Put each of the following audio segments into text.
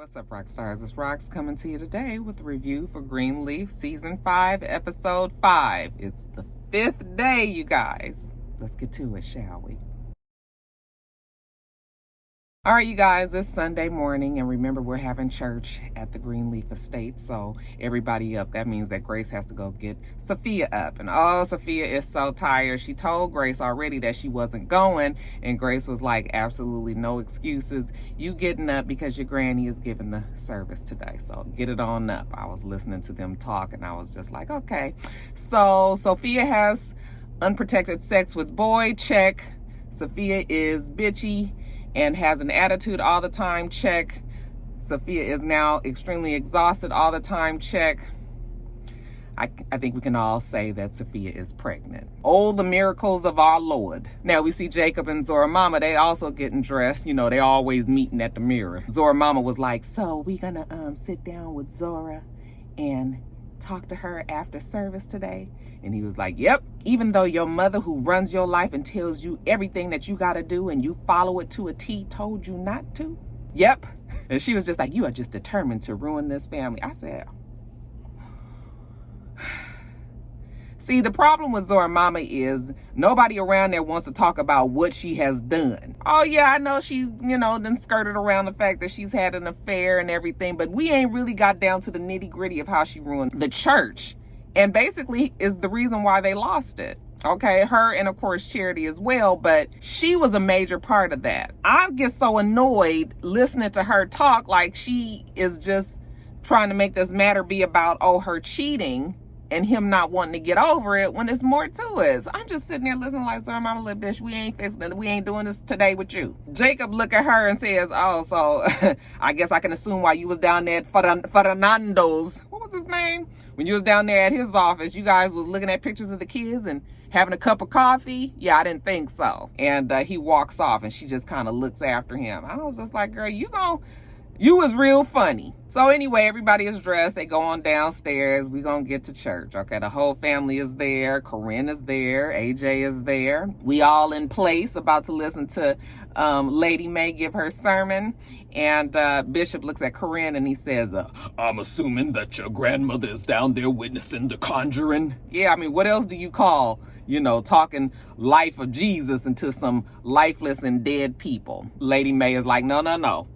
What's up, Roxstars? It's Rox coming to you today with a review for Greenleaf Season 5, Episode 5. It's the 5th day, you guys. Let's get to it, shall we? All right, you guys, it's Sunday morning, and remember, we're having church at the Greenleaf Estate, so everybody up. That means that Grace has to go get Sophia up, and oh, Sophia is so tired. She told Grace already that she wasn't going, and Grace was like, absolutely no excuses. You getting up because your granny is giving the service today, so get it on up. I was listening to them talk, and I was just like, okay. So Sophia has unprotected sex with boy, check. Sophia is bitchy and has an attitude all the time, check. Sophia is now extremely exhausted all the time, check. I think we can all say that Sophia is pregnant. Oh, the miracles of our Lord. Now we see Jacob and Zoro Mama, they also getting dressed. You know, they always meeting at the mirror. Zoro Mama was like, so we gonna sit down with Zora and talk to her after service today? And he was like, yep, even though your mother who runs your life and tells you everything that you got to do and you follow it to a T told you not to? Yep. And she was just like, you are just determined to ruin this family. I said, see, the problem with Zora Mama is nobody around there wants to talk about what she has done. Oh yeah, I know she's, done skirted around the fact that she's had an affair and everything, but we ain't really got down to the nitty gritty of how she ruined the church. And basically is the reason why they lost it. Okay, her and of course Charity as well, but she was a major part of that. I get so annoyed listening to her talk like she is just trying to make this matter be about, oh, her cheating and him not wanting to get over it when there's more to it. So I'm just sitting there listening like, sorry, mama, little bitch, we ain't fixing it. We ain't doing this today with you. Jacob look at her and says, oh, so I guess I can assume why you was down there at Fernando's. What was his name? When you was down there at his office, you guys was looking at pictures of the kids and having a cup of coffee? Yeah, I didn't think so. And he walks off and she just kind of looks after him. I was just like, girl, you was real funny. So anyway, everybody is dressed. They go on downstairs. We gonna get to church. Okay, the whole family is there. Corinne is there. AJ is there. We all in place, about to listen to Lady May give her sermon. And Bishop looks at Corinne and he says, I'm assuming that your grandmother is down there witnessing the conjuring. Yeah, I mean, what else do you call, talking life of Jesus into some lifeless and dead people? Lady May is like, no.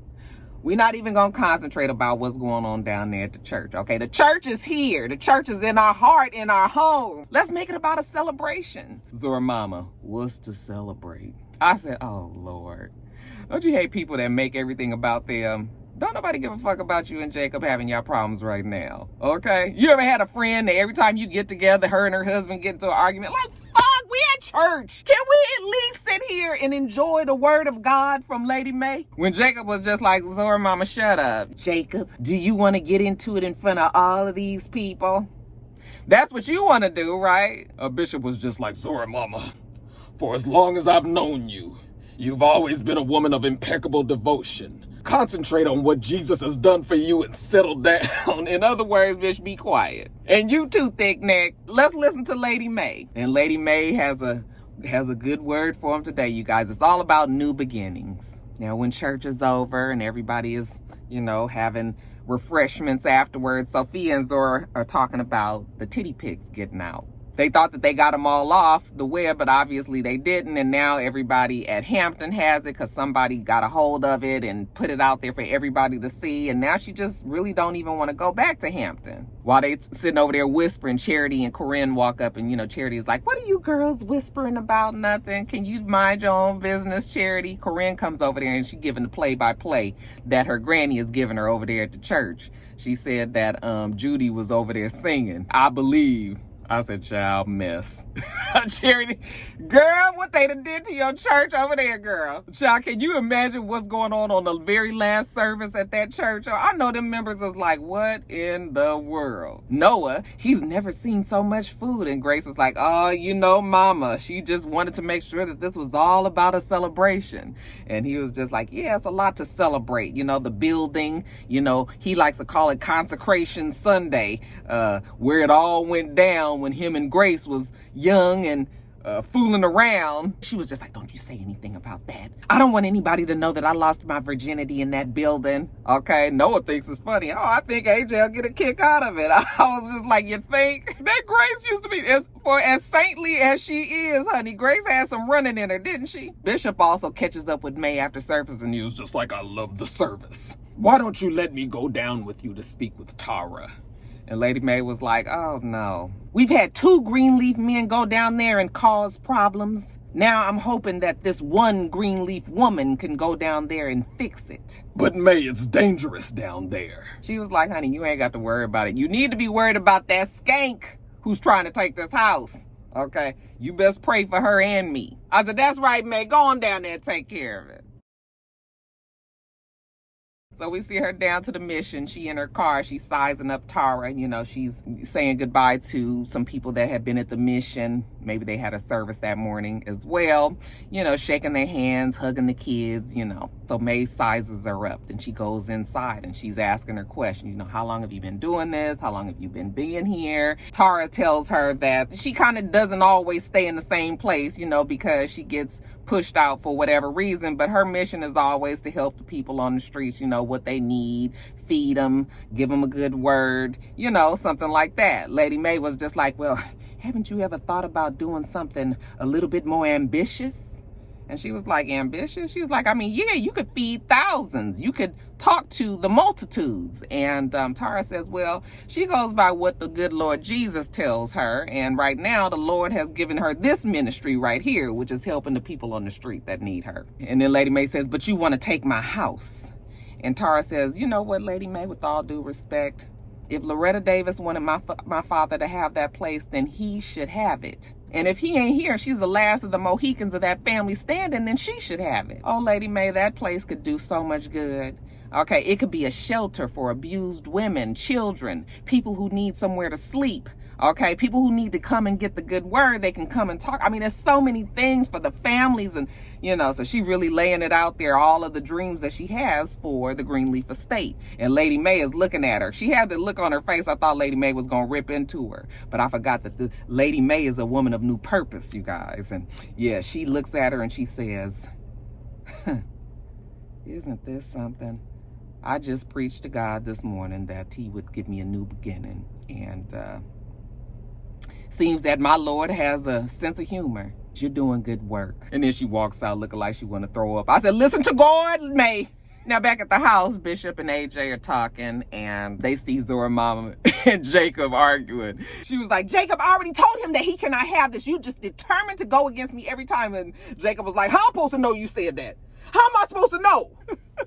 We're not even going to concentrate about what's going on down there at the church, okay? The church is here. The church is in our heart, in our home. Let's make it about a celebration. Zora Mama, what's to celebrate? I said, oh, Lord. Don't you hate people that make everything about them? Don't nobody give a fuck about you and Jacob having y'all problems right now, okay? You ever had a friend that every time you get together, her and her husband get into an argument, like, fuck, we at church. Can we at least sit here and enjoy the word of God from Lady May? When Jacob was just like, Zora Mama, shut up. Jacob, do you want to get into it in front of all of these people? That's what you want to do, right? Bishop was just like, Zora Mama, for as long as I've known you, you've always been a woman of impeccable devotion. Concentrate on what Jesus has done for you and settle down. In other words, bitch, be quiet. And you too, thick neck. Let's listen to Lady May. And Lady May has a good word for him today, you guys. It's all about new beginnings. Now, when church is over and everybody is, having refreshments afterwards, Sophia and Zora are talking about the titty pics getting out. They thought that they got them all off the web, but obviously they didn't. And now everybody at Hampton has it because somebody got a hold of it and put it out there for everybody to see. And now she just really don't even want to go back to Hampton. While they sitting over there whispering, Charity and Corinne walk up and, Charity is like, what are you girls whispering about? Nothing. Can you mind your own business, Charity? Corinne comes over there and she giving the play-by-play that her granny is giving her over there at the church. She said that Judy was over there singing, I Believe. I said, child, mess. Charity, girl, what they done did to your church over there, girl. Child, can you imagine what's going on the very last service at that church? I know them members is like, what in the world? Noah, he's never seen so much food. And Grace was like, oh, Mama, she just wanted to make sure that this was all about a celebration. And he was just like, yeah, it's a lot to celebrate. The building, he likes to call it Consecration Sunday, where it all went down when him and Grace was young and fooling around. She was just like, don't you say anything about that. I don't want anybody to know that I lost my virginity in that building. Okay, Noah thinks it's funny. Oh, I think AJ will get a kick out of it. I was just like, you think? That Grace used to be, as saintly as she is, honey, Grace had some running in her, didn't she? Bishop also catches up with May after service, and he was just like, I love the service. Why don't you let me go down with you to speak with Tara? And Lady May was like, oh no. We've had 2 Greenleaf men go down there and cause problems. Now I'm hoping that this one Greenleaf woman can go down there and fix it. But May, it's dangerous down there. She was like, honey, you ain't got to worry about it. You need to be worried about that skank who's trying to take this house. Okay, you best pray for her and me. I said, that's right, May. Go on down there and take care of it. So we see her down to the mission. She in her car, she's sizing up Tara. You know, she's saying goodbye to some people that had been at the mission. Maybe they had a service that morning as well. You know, shaking their hands, hugging the kids, you know. So May sizes her up. Then she goes inside and she's asking her question. You know, how long have you been doing this? How long have you been being here? Tara tells her that she kind of doesn't always stay in the same place, you know, because she gets pushed out for whatever reason, but her mission is always to help the people on the streets, you know, what they need, feed them, give them a good word, you know, something like that. Lady May was just like, well, haven't you ever thought about doing something a little bit more ambitious? And she was like, ambitious? She was like, I mean, yeah, you could feed thousands. You could talk to the multitudes. And Tara says, well, she goes by what the good Lord Jesus tells her. And right now, the Lord has given her this ministry right here, which is helping the people on the street that need her. And then Lady May says, but you want to take my house. And Tara says, you know what, Lady May, with all due respect, if Loretta Davis wanted my father to have that place, then he should have it. And if he ain't here, she's the last of the Mohicans of that family standing, then she should have it. Oh, Lady May, that place could do so much good. Okay, it could be a shelter for abused women, children, people who need somewhere to sleep. Okay, people who need to come and get the good word, they can come and talk. I mean, there's so many things for the families and, you know, so she really laying it out there, all of the dreams that she has for the Greenleaf estate. And Lady May is looking at her. She had the look on her face. I thought Lady May was going to rip into her, but I forgot that the Lady May is a woman of new purpose, you guys. And yeah, she looks at her and she says, isn't this something? I just preached to God this morning that he would give me a new beginning. And, seems that my Lord has a sense of humor. You're doing good work. And then she walks out looking like she want to throw up. I said, listen to God, May. Now back at the house, Bishop and AJ are talking and they see Zoro Mama and Jacob arguing. She was like, Jacob, I already told him that he cannot have this. You just determined to go against me every time. And Jacob was like, how am I supposed to know you said that? How am I supposed to know?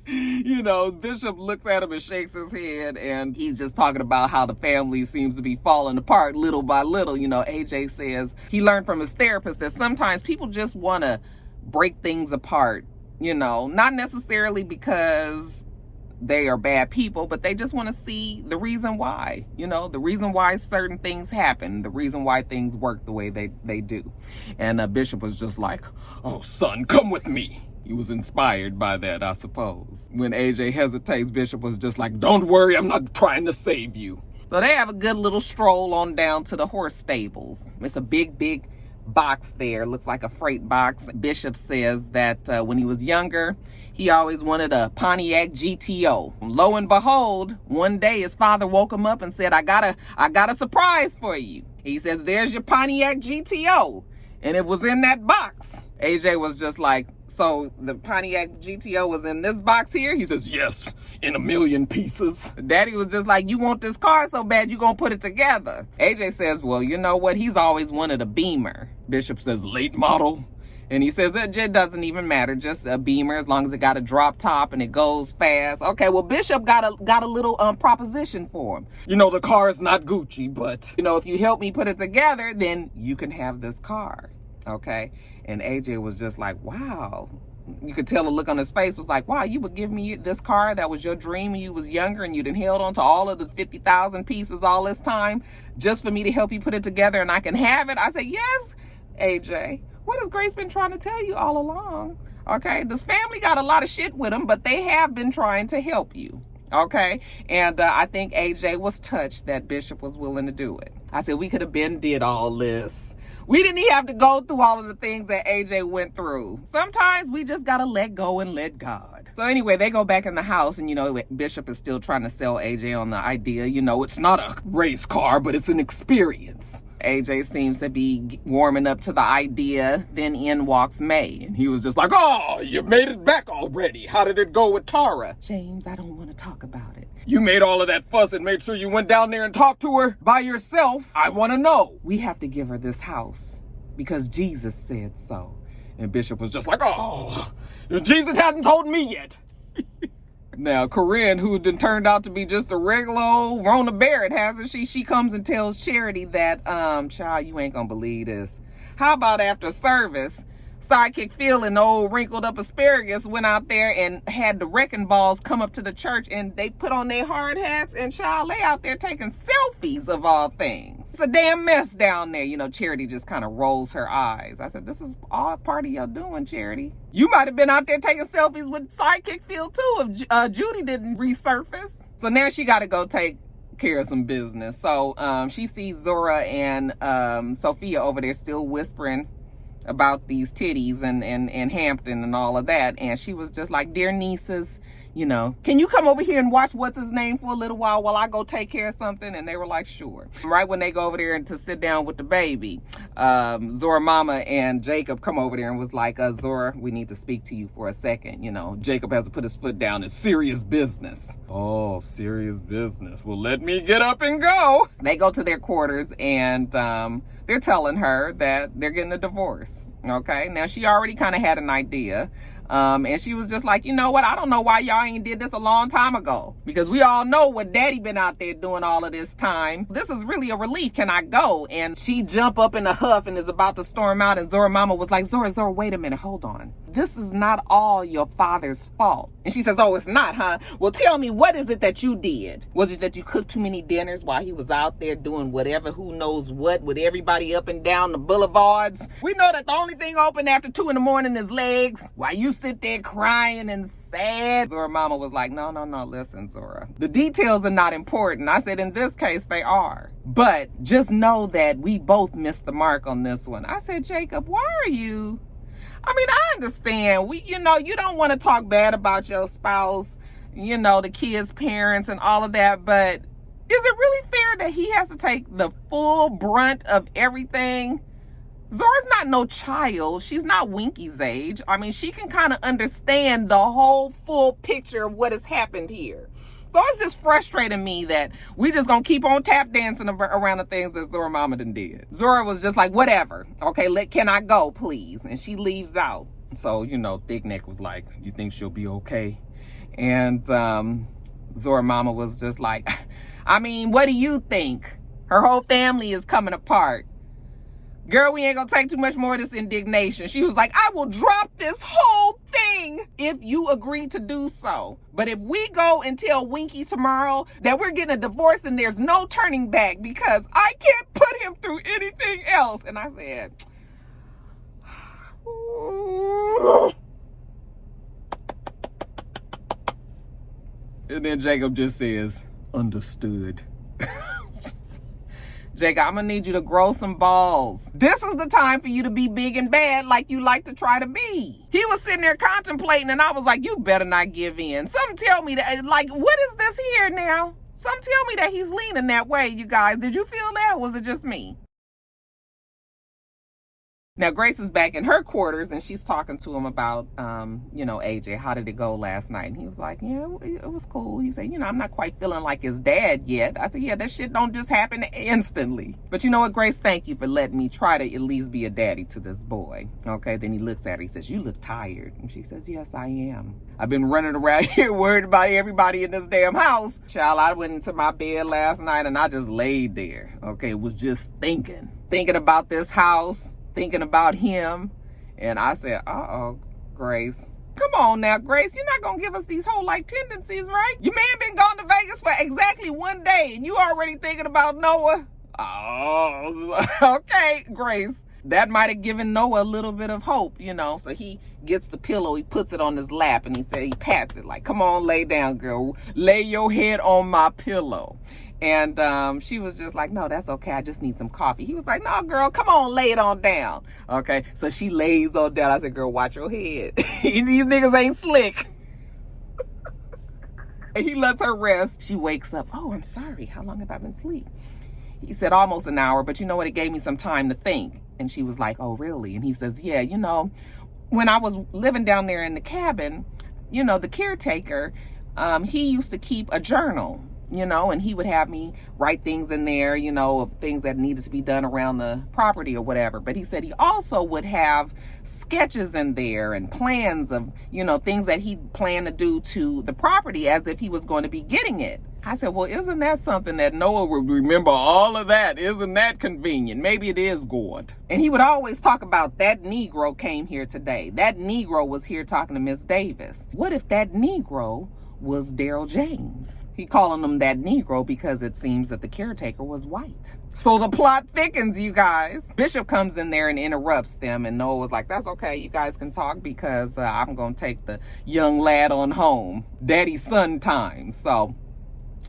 You know, Bishop looks at him and shakes his head, and he's just talking about how the family seems to be falling apart little by little. You know, AJ says he learned from his therapist that sometimes people just want to break things apart, you know, not necessarily because they are bad people, but they just want to see the reason why, you know, the reason why certain things happen, the reason why things work the way they do. And Bishop was just like, oh, son, come with me. He was inspired by that, I suppose. When AJ hesitates, Bishop was just like, don't worry, I'm not trying to save you. So they have a good little stroll on down to the horse stables. It's a big, big box there. Looks like a freight box. Bishop says that when he was younger, he always wanted a Pontiac GTO. Lo and behold, one day his father woke him up and said, I got a surprise for you. He says, there's your Pontiac GTO. And it was in that box. AJ was just like, so the Pontiac GTO was in this box here? He says, yes, in a million pieces. Daddy was just like, you want this car so bad, you gonna put it together. AJ says, well, you know what? He's always wanted a Beamer. Bishop says, late model. And he says, it doesn't even matter, just a Beamer as long as it got a drop top and it goes fast. Okay, well, Bishop got a little proposition for him. You know, the car is not Gucci, but, you know, if you help me put it together, then you can have this car. Okay, and AJ was just like, wow. You could tell the look on his face was like, wow, you would give me this car that was your dream when you was younger and you done held on to all of the 50,000 pieces all this time just for me to help you put it together and I can have it? I said, yes, AJ. What has Grace been trying to tell you all along? Okay, this family got a lot of shit with them, but they have been trying to help you. Okay, and I think AJ was touched that Bishop was willing to do it. I said, we could have been did all this. We didn't even have to go through all of the things that AJ went through. Sometimes we just gotta let go and let God. So anyway, they go back in the house and, you know, Bishop is still trying to sell AJ on the idea, you know, it's not a race car, but it's an experience. AJ seems to be warming up to the idea. Then in walks May. And he was just like, oh, you made it back already. How did it go with Tara? James, I don't want to talk about it. You made all of that fuss and made sure you went down there and talked to her by yourself. I want to know. We have to give her this house because Jesus said so. And Bishop was just like, oh, Jesus hasn't told me yet. Now, Corinne, who then turned out to be just a regular old Rona Barrett, hasn't she? She comes and tells Charity that, child, you ain't gonna believe this. How about after service, Sidekick Phil and the old wrinkled up asparagus went out there and had the wrecking balls come up to the church and they put on their hard hats and child, they out there taking selfies of all things. It's a damn mess down there. You know, Charity just kind of rolls her eyes. I said, this is all part of your doing, Charity. You might have been out there taking selfies with Sidekick Phil too if Judy didn't resurface. So now she got to go take care of some business. So she sees Zora and Sophia over there still whispering about these titties and Hampton and all of that. And she was just like, dear nieces, you know, can you come over here and watch what's his name for a little while I go take care of something? And they were like, sure. Right when they go over there and to sit down with the baby, Zora mama and Jacob come over there and was like, Zora, we need to speak to you for a second. You know, Jacob has to put his foot down. It's serious business. Oh, serious business. Well, let me get up and go. They go to their quarters and they're telling her that they're getting a divorce. Okay. Now she already kind of had an idea. And she was just like, you know what? I don't know why y'all ain't did this a long time ago. Because we all know what daddy been out there doing all of this time. This is really a relief. Can I go? And she jump up in a huff and is about to storm out. And Zora mama was like, Zora, wait a minute. Hold on. This is not all your father's fault. And she says, oh, it's not, huh? Well, tell me, what is it that you did? Was it that you cooked too many dinners while he was out there doing whatever, who knows what, with everybody up and down the boulevards? We know that the only thing open after 2 a.m. is legs. While you sit there crying and sad. Zora mama was like, no, listen, Zora. The details are not important. I said, in this case, they are. But just know that we both missed the mark on this one. I said, Jacob, why are you... I mean, I understand. You know, you don't want to talk bad about your spouse, you know, the kids' parents and all of that, but is it really fair that he has to take the full brunt of everything? Zora's not no child. She's not Winky's age. I mean, she can kind of understand the whole full picture of what has happened here. So it's just frustrating me that we just gonna keep on tap dancing around the things that Zora mama done did. Zora was just like, whatever. Okay, can I go, please? And she leaves out. So, you know, Thick Neck was like, you think she'll be okay? And Zora mama was just like, I mean, what do you think? Her whole family is coming apart. Girl, we ain't gonna take too much more of this indignation. She was like, I will drop this whole thing if you agree to do so. But if we go and tell Winky tomorrow that we're getting a divorce, then there's no turning back because I can't put him through anything else. And I said, and then Jacob just says, understood. Jacob, I'm gonna need you to grow some balls. This is the time for you to be big and bad like you like to try to be. He was sitting there contemplating and I was like, you better not give in. Something tell me that, like, what is this here now? Something tell me that he's leaning that way, you guys. Did you feel that or was it just me? Now, Grace is back in her quarters and she's talking to him about, you know, AJ, how did it go last night? And he was like, yeah, it was cool. He said, you know, I'm not quite feeling like his dad yet. I said, yeah, that shit don't just happen instantly. But you know what, Grace, thank you for letting me try to at least be a daddy to this boy. Okay, then he looks at her, he says, you look tired. And she says, yes, I am. I've been running around here worried about everybody in this damn house. Child, I went into my bed last night and I just laid there. Okay, was just thinking about this house, thinking about him. And I said, uh-oh, Grace. Come on now, Grace. You're not going to give us these whole like tendencies, right? Your man been gone to Vegas for exactly 1 day and you already thinking about Noah? Oh, okay, Grace. That might have given Noah a little bit of hope, you know. So he gets the pillow, he puts it on his lap and he pats it like, come on, lay down, girl. Lay your head on my pillow. And she was just like, no, that's okay. I just need some coffee. He was like, no, girl, come on, lay it on down. Okay, so she lays on down. I said, girl, watch your head. These niggas ain't slick. He lets her rest. She wakes up. Oh, I'm sorry. How long have I been asleep? He said almost an hour, but you know what? It gave me some time to think. And she was like, oh, really? And he says, yeah, you know, when I was living down there in the cabin, you know, the caretaker, he used to keep a journal, you know, and he would have me write things in there, you know, of things that needed to be done around the property or whatever. But he said he also would have sketches in there and plans of, you know, things that he planned to do to the property as if he was going to be getting it. I said, well, isn't that something that Noah would remember all of that? Isn't that convenient? Maybe it is good. And he would always talk about that Negro came here today. That Negro was here talking to Miss Davis. What if that Negro was Daryl James? He calling him that Negro because it seems that the caretaker was white. So the plot thickens, you guys. Bishop comes in there and interrupts them, and Noah was like, that's okay, you guys can talk because I'm gonna take the young lad on home. Daddy's son time. So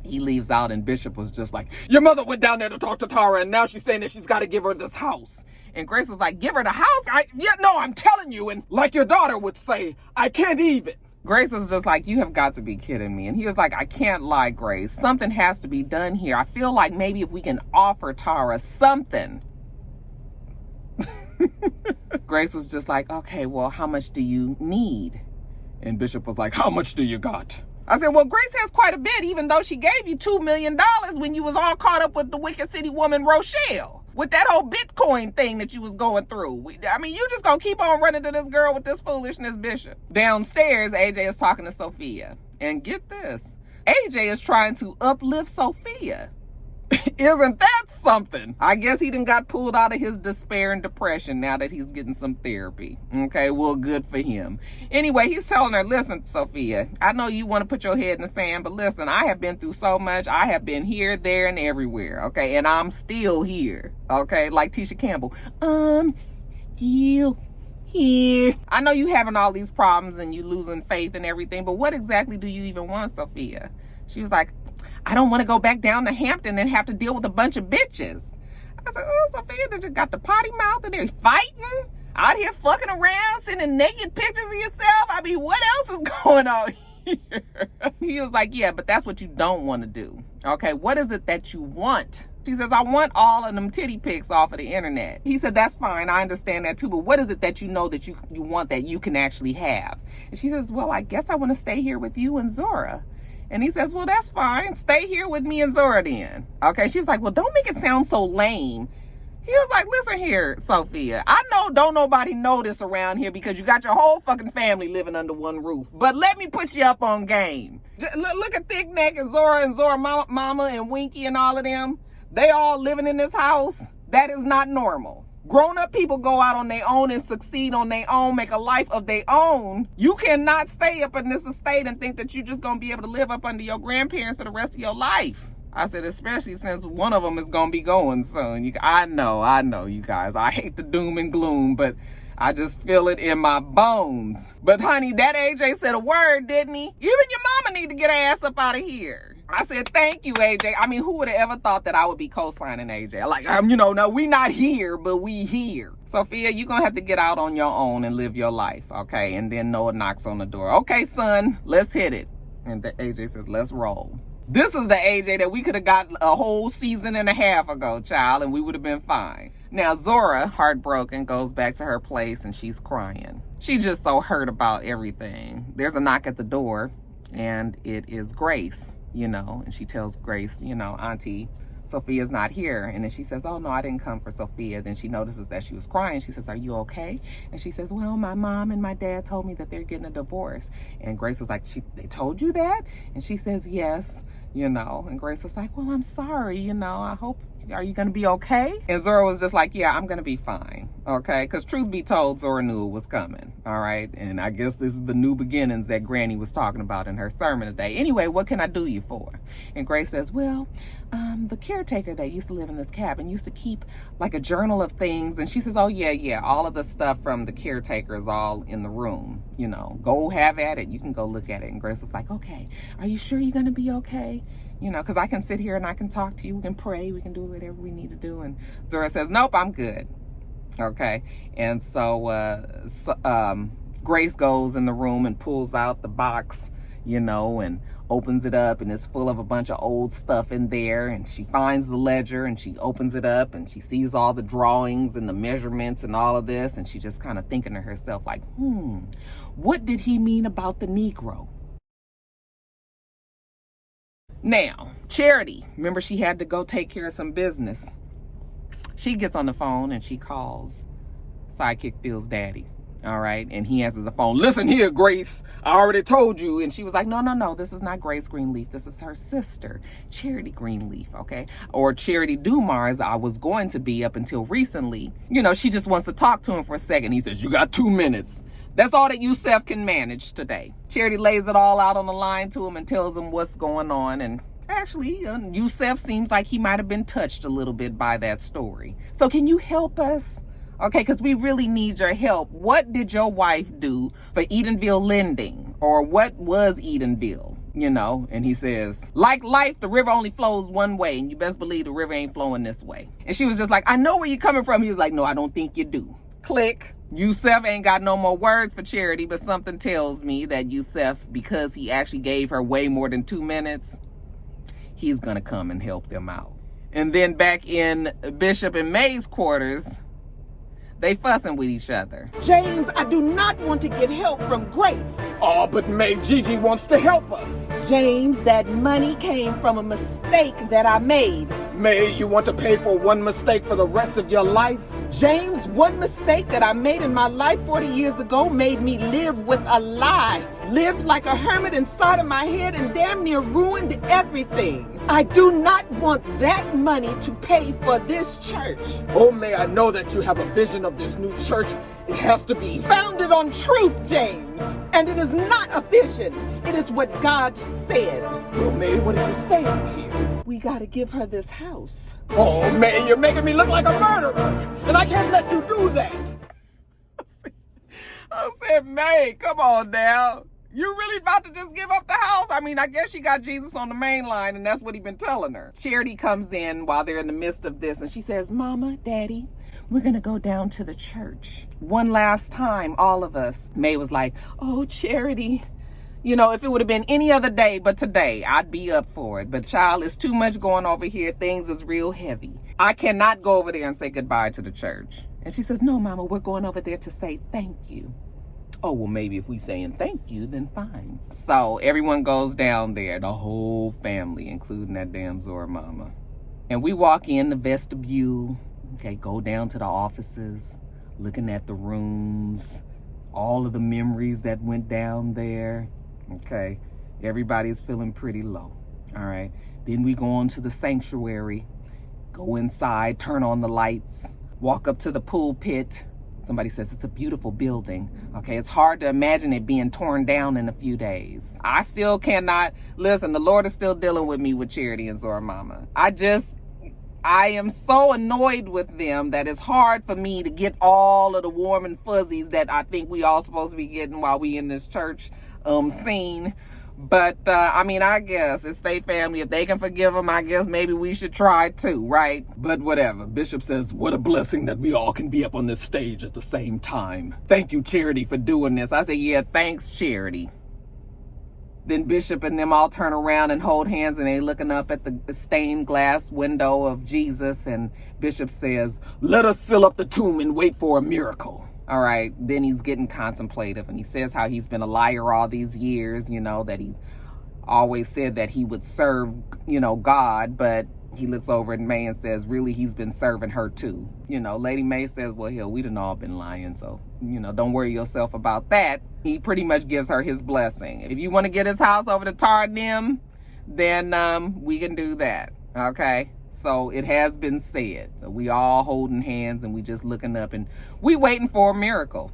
he leaves out, and Bishop was just like, your mother went down there to talk to Tara, and now she's saying that she's got to give her this house. And Grace was like, give her the house? I'm telling you, and like your daughter would say, I can't even. Grace was just like, you have got to be kidding me. And he was like, I can't lie, Grace. Something has to be done here. I feel like maybe if we can offer Tara something. Grace was just like, okay, well, how much do you need? And Bishop was like, how much do you got? I said, well, Grace has quite a bit, even though she gave you $2 million when you was all caught up with the Wicked City woman, Rochelle. With that whole Bitcoin thing that you was going through. I mean, you just gonna keep on running to this girl with this foolishness, Bishop. Downstairs, AJ is talking to Sophia. And get this, AJ is trying to uplift Sophia. Isn't that something? I guess he done got pulled out of his despair and depression now that he's getting some therapy. Okay, well, good for him. Anyway, he's telling her, listen, Sophia, I know you want to put your head in the sand, but listen, I have been through so much. I have been here, there, and everywhere, okay? And I'm still here, okay? Like Tisha Campbell, I'm still here. I know you having all these problems and you losing faith and everything, but what exactly do you even want, Sophia? She was like, I don't want to go back down to Hampton and have to deal with a bunch of bitches. I said, oh, Sophia, they just got the potty mouth and they're fighting out here fucking around, sending naked pictures of yourself. I mean, what else is going on here? He was like, yeah, but that's what you don't want to do. Okay, what is it that you want? She says, I want all of them titty pics off of the internet. He said, that's fine. I understand that too. But what is it that you know that you want that you can actually have? And she says, well, I guess I want to stay here with you and Zora. And he says, well, that's fine. Stay here with me and Zora then. Okay. She was like, well, don't make it sound so lame. He was like, listen here, Sophia. I know don't nobody know this around here because you got your whole fucking family living under one roof. But let me put you up on game. Look at Thick Neck and Zora Mama and Winky and all of them. They all living in this house. That is not normal. Grown-up people go out on their own and succeed on their own, make a life of their own. You cannot stay up in this estate and think that you're just going to be able to live up under your grandparents for the rest of your life. I said, especially since one of them is going to be going soon. I know, you guys. I hate the doom and gloom, but I just feel it in my bones. But honey, that AJ said a word, didn't he? Even your mama need to get her ass up out of here. I said, thank you, AJ. I mean, who would have ever thought that I would be co-signing AJ? Like, no, we not here, but we here. Sophia, you're going to have to get out on your own and live your life, okay? And then Noah knocks on the door. Okay, son, let's hit it. And the AJ says, let's roll. This is the AJ that we could have got a whole season and a half ago, child, and we would have been fine. Now, Zora, heartbroken, goes back to her place and she's crying. She's just so hurt about everything. There's a knock at the door, and it is Grace. And she tells Grace, Auntie Sophia's not here. And then she says, oh, no, I didn't come for Sophia. Then she notices that she was crying. She says, are you okay? And she says, well, my mom and my dad told me that they're getting a divorce. And Grace was like, they told you that? And she says, yes, And Grace was like, well, I'm sorry, I hope, are you going to be okay? And Zora was just like, yeah, I'm going to be fine, okay? Because truth be told, Zora knew it was coming, all right? And I guess this is the new beginnings that Granny was talking about in her sermon today. Anyway, what can I do you for? And Grace says, well, the caretaker that used to live in this cabin used to keep like a journal of things. And she says, oh, yeah, all of the stuff from the caretaker is all in the room, Go have at it. You can go look at it. And Grace was like, okay, are you sure you're going to be okay? You know, because I can sit here and I can talk to you. We can pray. We can do whatever we need to do. And Zoro says, nope, I'm good. Okay. And so, Grace goes in the room and pulls out the box, you know, and opens it up, and it's full of a bunch of old stuff in there. And she finds the ledger and she opens it up and she sees all the drawings and the measurements and all of this. And she's just kind of thinking to herself like, what did he mean about the Negro? Now, Charity, remember she had to go take care of some business. She gets on the phone and she calls Sidekick Phil's daddy. All right. And he answers the phone. Listen here, Grace, I already told you. And she was like, no, this is not Grace Greenleaf. This is her sister, Charity Greenleaf. Okay. Or Charity Dumars, I was going to be up until recently. You know, she just wants to talk to him for a second. He says, you got 2 minutes. That's all that Yusef can manage today. Charity lays it all out on the line to him and tells him what's going on. And actually, Yusef seems like he might have been touched a little bit by that story. So can you help us? Okay, because we really need your help. What did your wife do for Edenville Lending? Or what was Edenville? You know, and he says, like life, the river only flows one way, and you best believe the river ain't flowing this way. And she was just like, I know where you're coming from. He was like, no, I don't think you do. Click. Yusef ain't got no more words for Charity, but something tells me that Yusef, because he actually gave her way more than 2 minutes, he's gonna come and help them out. And then back in Bishop and May's quarters, they fussing with each other. James, I do not want to get help from Grace. Oh, but May, Gigi wants to help us. James, that money came from a mistake that I made. May, you want to pay for one mistake for the rest of your life? James, one mistake that I made in my life 40 years ago made me live with a lie. Lived like a hermit inside of my head and damn near ruined everything. I do not want that money to pay for this church. Oh, May, I know that you have a vision of this new church. It has to be founded on truth, James. And it is not a vision. It is what God said. Well, May, what are you saying here? We gotta give her this house. Oh, May, you're making me look like a murderer. And I can't let you do that. I said, May, come on now. You really about to just give up the house? I mean, I guess she got Jesus on the main line, and that's what he been telling her. Charity comes in while they're in the midst of this, and she says, Mama, Daddy, we're going to go down to the church. One last time, all of us. May was like, oh, Charity. You know, if it would have been any other day but today, I'd be up for it. But child, it's too much going over here. Things is real heavy. I cannot go over there and say goodbye to the church. And she says, no, Mama, we're going over there to say thank you. Oh, well, maybe if we saying thank you, then fine. So everyone goes down there, the whole family, including that damn Zoro mama. And we walk in the vestibule, okay, go down to the offices, looking at the rooms, all of the memories that went down there, okay. Everybody's feeling pretty low, all right. Then we go on to the sanctuary, go inside, turn on the lights, walk up to the pulpit. Somebody says it's a beautiful building. Okay, it's hard to imagine it being torn down in a few days. I still cannot, listen, the Lord is still dealing with me with Charity and Zoro Mama. I am so annoyed with them that it's hard for me to get all of the warm and fuzzies that I think we all supposed to be getting while we in this church scene. But, I mean, I guess it's their family. If they can forgive them, I guess maybe we should try too, right? But whatever. Bishop says, what a blessing that we all can be up on this stage at the same time. Thank you, Charity, for doing this. I say, yeah, thanks, Charity. Then Bishop and them all turn around and hold hands, and they looking up at the stained glass window of Jesus. And Bishop says, let us fill up the tomb and wait for a miracle. All right, then he's getting contemplative, and he says how he's been a liar all these years, you know, that he's always said that he would serve, you know, God, but he looks over at May and says, really, he's been serving her too. You know, Lady May says, well, hell, we done all been lying, so, you know, don't worry yourself about that. He pretty much gives her his blessing. If you want to get his house over to Tarnim, then we can do that, okay? So it has been said. So we all holding hands and we just looking up and we waiting for a miracle.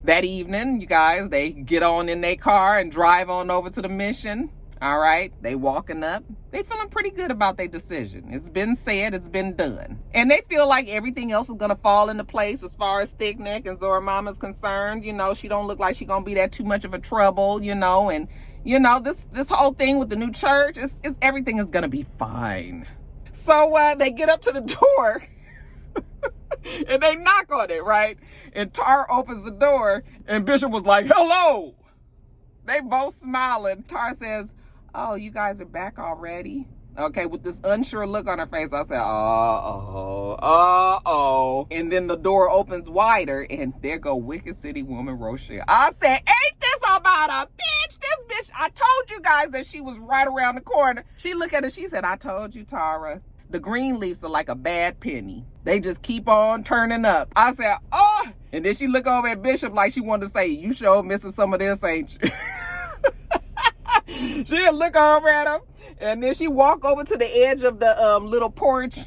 That evening, you guys, they get on in their car and drive on over to the mission. All right, they walking up. They feeling pretty good about their decision. It's been said, it's been done. And they feel like everything else is gonna fall into place as far as Thick Neck and Zoro Mama's concerned. You know, she don't look like she gonna be that too much of a trouble, you know, and you know, this whole thing with the new church is everything is gonna be fine. So they get up to the door and they knock on it, right? And Tara opens the door and Bishop was like, hello. They both smiling. Tara says, oh, you guys are back already? Okay, with this unsure look on her face, I said, uh-oh. And then the door opens wider, and there go Wicked City woman Rochelle. I said, ain't this about a bitch? This bitch, I told you guys that she was right around the corner. She looked at it, she said, I told you, Tara. The Greenleafs are like a bad penny. They just keep on turning up. I said, oh. And then she looked over at Bishop like she wanted to say, you sure missing some of this, ain't you? She'll look over at him, and then she walk over to the edge of the little porch,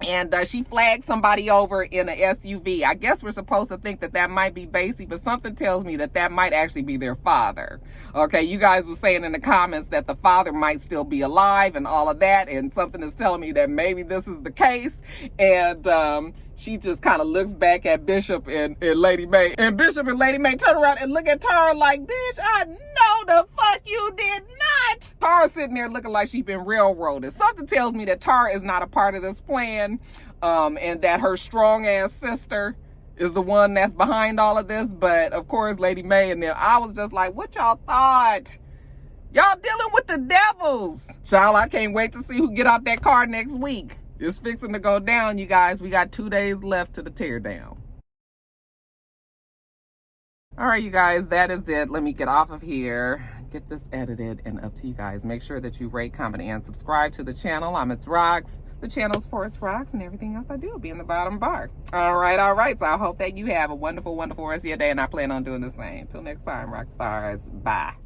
and she flagged somebody over in an SUV. I guess we're supposed to think that that might be Basie, but something tells me that that might actually be their father. Okay, you guys were saying in the comments that the father might still be alive and all of that, and something is telling me that maybe this is the case. And she just kind of looks back at Bishop and Lady Mae. And Bishop and Lady Mae turn around and look at Tara like, bitch, I know the fuck you did not. Tara's sitting there looking like she's been railroaded. Something tells me that Tara is not a part of this plan, and that her strong-ass sister is the one that's behind all of this. But, of course, Lady Mae and them, I was just like, what y'all thought? Y'all dealing with the devils. Child, I can't wait to see who get out that car next week. It's fixing to go down, you guys. We got 2 days left to the tear down. All right, you guys, that is it. Let me get off of here, get this edited, and up to you guys. Make sure that you rate, comment, and subscribe to the channel. I'm itsrox. The channel's for itsrox, and everything else I do will be in the bottom bar. All right. So I hope that you have a wonderful, wonderful rest of your day, and I plan on doing the same. Till next time, Roxstars. Bye.